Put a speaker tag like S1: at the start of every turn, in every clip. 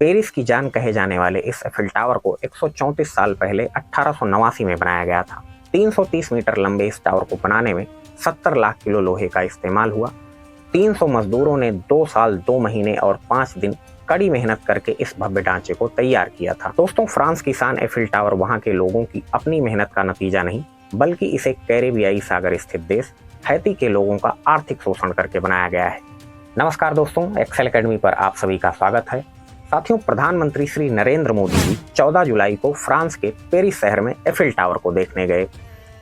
S1: Paris की जान कहे जाने वाले इस एफिल टावर को 134 साल पहले 1889 में बनाया गया था। 330 मीटर लंबे इस टावर को बनाने में 70 लाख किलो लोहे का इस्तेमाल हुआ। 300 मजदूरों ने 2 साल 2 महीने और 5 दिन कड़ी मेहनत करके इस भव्य ढांचे को तैयार किया था। दोस्तों, फ्रांस की शान एफिल टावर वहां के लोगों की अपनी मेहनत का नतीजा नहीं, बल्कि इसे कैरेबियाई सागर स्थित देश हैती के लोगों का आर्थिक शोषण करके बनाया गया है। नमस्कार दोस्तों, एक्सेल एकेडमी पर आप सभी का स्वागत है। साथियों, प्रधानमंत्री श्री नरेंद्र मोदी जी 14 जुलाई को फ्रांस के पेरिस शहर में एफिल टावर को देखने गए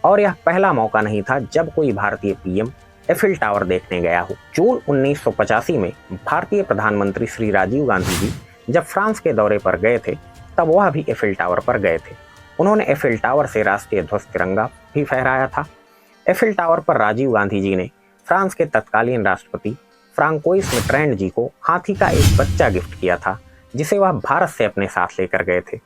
S1: और यह पहला मौका नहीं था जब कोई भारतीय पीएम एफिल टावर देखने गया हो। जून 1985 में भारतीय प्रधानमंत्री श्री राजीव गांधी जी जब फ्रांस के दौरे पर गए थे, तब वह भी एफिल टावर पर गए थे। उन्होंने एफिल टावर से राष्ट्रीय ध्वज तिरंगा भी फहराया था। एफिल टावर पर राजीव गांधी जी ने फ्रांस के तत्कालीन राष्ट्रपति फ्रांकोइस मित्रेंड जी को हाथी का एक बच्चा गिफ्ट किया था, जिसे वह भारत से अपने साथ लेकर गए थे।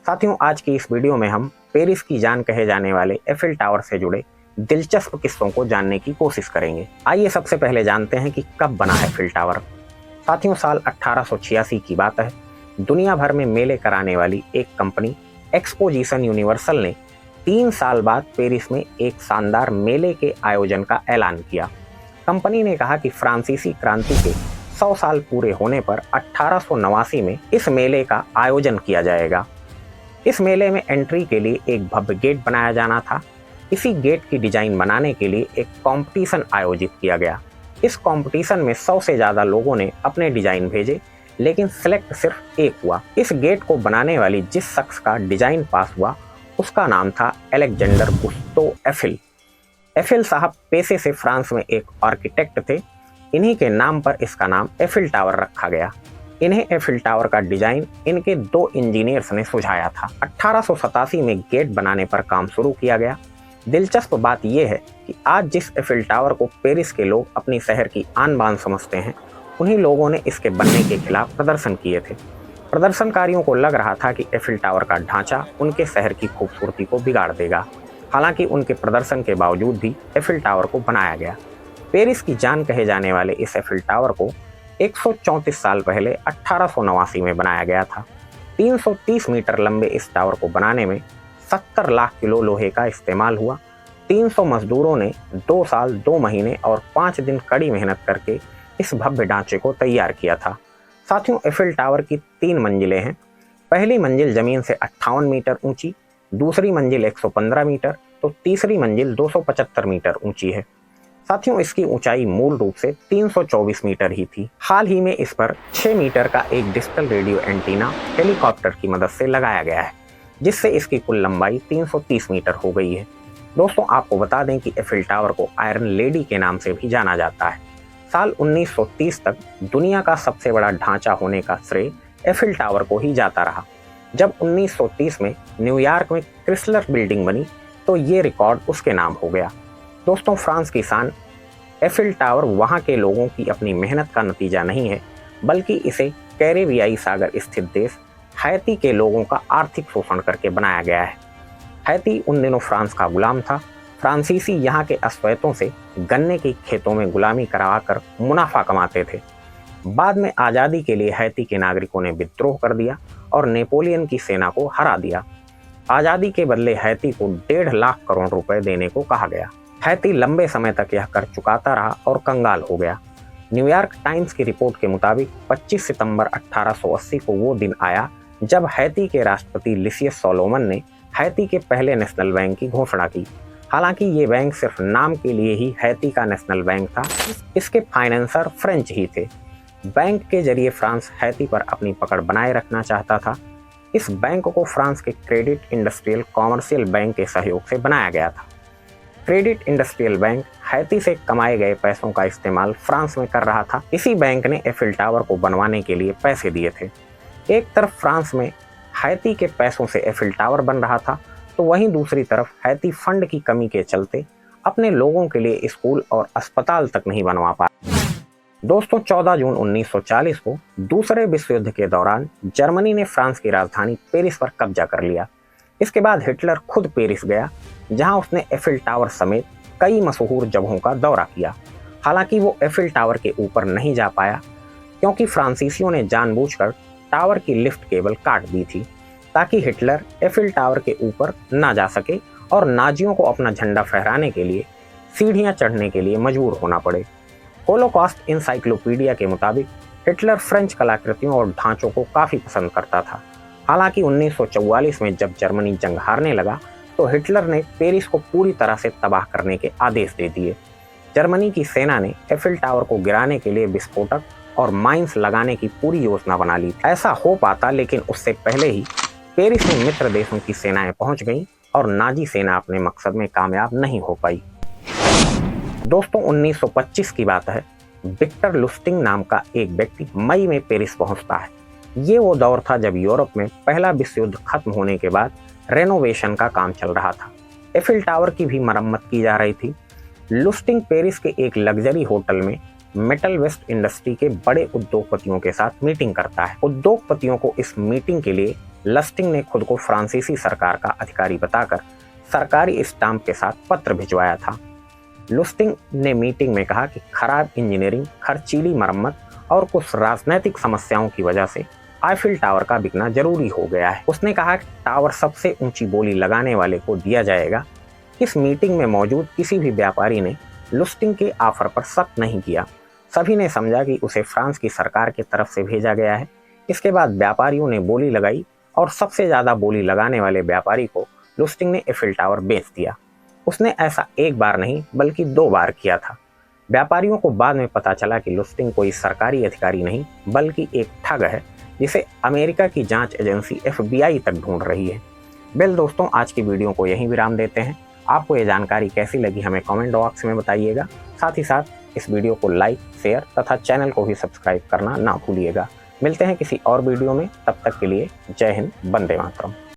S1: साथियों, आज की इस वीडियो में हम पेरिस की जान कहे जाने वाले एफिल टावर से जुड़े दिलचस्प किस्सों को जानने की कोशिश करेंगे। आइए सबसे पहले जानते हैं कि कब बना एफिल टावर। साथियों, साल 1886 की बात है। दुनिया भर में मेले कराने वाली एक कंपनी एक्सपोजिशन यूनिवर्सल ने 3 साल बाद पेरिस में एक शानदार मेले के आयोजन का ऐलान किया। कंपनी ने कहा कि फ्रांसीसी क्रांति के 100 साल पूरे होने पर 1889 में इस मेले का आयोजन किया जाएगा। इस मेले में एंट्री के लिए एक भव्य गेट बनाया जाना था। इसी गेट की डिजाइन बनाने के लिए एक कंपटीशन आयोजित किया गया। इस कंपटीशन में 100 से ज़्यादा लोगों ने अपने डिजाइन भेजे, लेकिन सिलेक्ट सिर्फ एक हुआ। इस गेट को बनाने वाली जिस शख्स का डिजाइन पास हुआ, उसका नाम था अलेक्जेंडर गुस्तो एफिल। एफिल साहब पेशे से फ्रांस में एक आर्किटेक्ट थे। इन्हीं के नाम पर इसका नाम एफिल टावर रखा गया। इन्हें एफिल टावर का डिजाइन इनके 2 इंजीनियर्स ने सुझाया था। 1887 में गेट बनाने पर काम शुरू किया गया। दिलचस्प बात यह है कि आज जिस एफिल टावर को पेरिस के लोग अपनी शहर की आन बान समझते हैं, उन्हीं लोगों ने इसके बनने के खिलाफ प्रदर्शन किए थे। प्रदर्शनकारियों को लग रहा था कि एफिल टावर का ढांचा उनके शहर की खूबसूरती को बिगाड़ देगा। हालांकि उनके प्रदर्शन के बावजूद भी एफिल टावर को बनाया गया। पेरिस की जान कहे जाने वाले इस एफिल टावर को 134 साल पहले 1889 में बनाया गया था। 330 मीटर लंबे इस टावर को बनाने में 70 लाख किलो लोहे का इस्तेमाल हुआ। 300 मजदूरों ने 2 साल 2 महीने और 5 दिन कड़ी मेहनत करके इस भव्य ढांचे को तैयार किया था। साथियों, एफिल टावर की 3 मंजिलें हैं। पहली मंजिल जमीन से 58 मीटर ऊंची, दूसरी मंजिल 115 मीटर, तो तीसरी मंजिल 275 मीटर ऊंची है। साथियों, इसकी ऊंचाई मूल रूप से 324 मीटर ही थी। हाल ही में इस पर 6 मीटर का एक डिजिटल रेडियो एंटीना हेलीकॉप्टर की मदद से लगाया गया है, जिससे इसकी कुल लंबाई 330 मीटर हो गई है। दोस्तों, आपको बता दें कि एफिल टावर को आयरन लेडी के नाम से भी जाना जाता है। साल 1930 तक दुनिया का सबसे बड़ा ढांचा होने का श्रेय एफिल टावर को ही जाता रहा। जब 1930 में न्यूयॉर्क में क्रिसलर बिल्डिंग बनी, तो ये रिकॉर्ड उसके नाम हो गया। दोस्तों, फ्रांस की शान एफिल टावर वहाँ के लोगों की अपनी मेहनत का नतीजा नहीं है, बल्कि इसे कैरेबियाई सागर स्थित देश हैती के लोगों का आर्थिक शोषण करके बनाया गया है। हैती उन दिनों फ्रांस का गुलाम था। फ्रांसीसी यहाँ के अश्वेतों से गन्ने की खेतों में गुलामी करवाकर मुनाफा कमाते थे। बाद में आज़ादी के लिए हैती के नागरिकों ने विद्रोह कर दिया और नेपोलियन की सेना को हरा दिया। आज़ादी के बदले हैती को 1.5 लाख करोड़ रुपए देने को कहा गया। हैती लंबे समय तक यह कर चुकाता रहा और कंगाल हो गया। न्यूयॉर्क टाइम्स की रिपोर्ट के मुताबिक 25 सितंबर 1880 को वो दिन आया जब हैती के राष्ट्रपति लिसियस सोलोमन ने हैती के पहले नेशनल बैंक की घोषणा की। हालांकि ये बैंक सिर्फ नाम के लिए ही हैती का नेशनल बैंक था। इसके फाइनेंसर फ्रेंच ही थे। बैंक के जरिए फ्रांस हैती पर अपनी पकड़ बनाए रखना चाहता था। इस बैंक को फ्रांस के क्रेडिट इंडस्ट्रियल कॉमर्शियल बैंक के सहयोग से बनाया गया था। क्रेडिट इंडस्ट्रियल बैंक हैती से कमाए गए पैसों का इस्तेमाल फ्रांस में कर रहा था। इसी बैंक ने एफिल टावर को बनवाने के लिए पैसे दिए थे। एक तरफ फ्रांस में हैती के पैसों से एफिल टावर बन रहा था, तो वहीं दूसरी तरफ हैती फंड की कमी के चलते अपने लोगों के लिए स्कूल और अस्पताल तक नहीं बनवा पाया। दोस्तों, 14 जून 1940 को दूसरे विश्व युद्ध के दौरान जर्मनी ने फ्रांस की राजधानी पेरिस पर कब्जा कर लिया। इसके बाद हिटलर खुद पेरिस गया, जहां उसने एफिल टावर समेत कई मशहूर जगहों का दौरा किया। हालांकि वो एफिल टावर के ऊपर नहीं जा पाया, क्योंकि फ्रांसीसियों ने जानबूझकर टावर की लिफ्ट केबल काट दी थी ताकि हिटलर एफिल टावर के ऊपर ना जा सके और नाजियों को अपना झंडा फहराने के लिए सीढ़ियां चढ़ने के लिए मजबूर होना पड़े। होलोकॉस्ट इंसाइक्लोपीडिया के मुताबिक हिटलर फ्रेंच कलाकृतियों और ढांचों को काफ़ी पसंद करता था। हालांकि 1944 में जब जर्मनी जंग हारने लगा तो हिटलर ने पेरिस को पूरी तरह से तबाह करने के आदेश दे दिए। जर्मनी की सेना ने एफिल टावर को गिराने के लिए विस्फोटक और माइंस लगाने की पूरी योजना बना ली। ऐसा हो पाता, लेकिन उससे पहले ही पेरिस में मित्र देशों की सेनाएं पहुंच गईं और नाजी सेना अपने मकसद में कामयाब नहीं हो पाई। दोस्तों, 1925 की बात है। विक्टर लुस्टिंग नाम का एक व्यक्ति मई में पेरिस पहुंचता है। ये वो दौर था जब यूरोप में पहला विश्व युद्ध खत्म होने के बाद रेनोवेशन का काम चल रहा था। एफिल टावर की भी मरम्मत की जा रही थी। लुस्टिंग पेरिस के एक लग्जरी होटल में मेटल वेस्ट इंडस्ट्री के बड़े उद्योगपतियों के साथ मीटिंग करता है। उद्योगपतियों को इस मीटिंग के लिए लस्टिंग ने खुद को फ्रांसीसी सरकार का अधिकारी बताकर सरकारी स्टाम्प के साथ पत्र भिजवाया था। लुस्टिंग ने मीटिंग में कहा कि खराब इंजीनियरिंग, खर्चीली मरम्मत और कुछ राजनीतिक समस्याओं की वजह से आईफिल टावर का बिकना जरूरी हो गया है। उसने कहा कि टावर सबसे ऊंची बोली लगाने वाले को दिया जाएगा। इस मीटिंग में मौजूद किसी भी व्यापारी ने लुस्टिंग के ऑफर पर शक नहीं किया। सभी ने समझा कि उसे फ्रांस की सरकार की तरफ से भेजा गया है। इसके बाद व्यापारियों ने बोली लगाई और सबसे ज़्यादा बोली लगाने वाले व्यापारी को लुस्टिंग ने एफिल टावर बेच दिया। उसने ऐसा एक बार नहीं बल्कि 2 बार किया था। व्यापारियों को बाद में पता चला कि लुस्टिंग कोई सरकारी अधिकारी नहीं बल्कि एक ठग है जिसे अमेरिका की जांच एजेंसी FBI तक ढूंढ रही है। वेल दोस्तों, आज की वीडियो को यहीं विराम देते हैं। आपको ये जानकारी कैसी लगी हमें कमेंट बॉक्स में बताइएगा। साथ ही साथ इस वीडियो को लाइक, शेयर तथा चैनल को भी सब्सक्राइब करना ना भूलिएगा। मिलते हैं किसी और वीडियो में, तब तक के लिए जय हिंद, वंदे मातरम।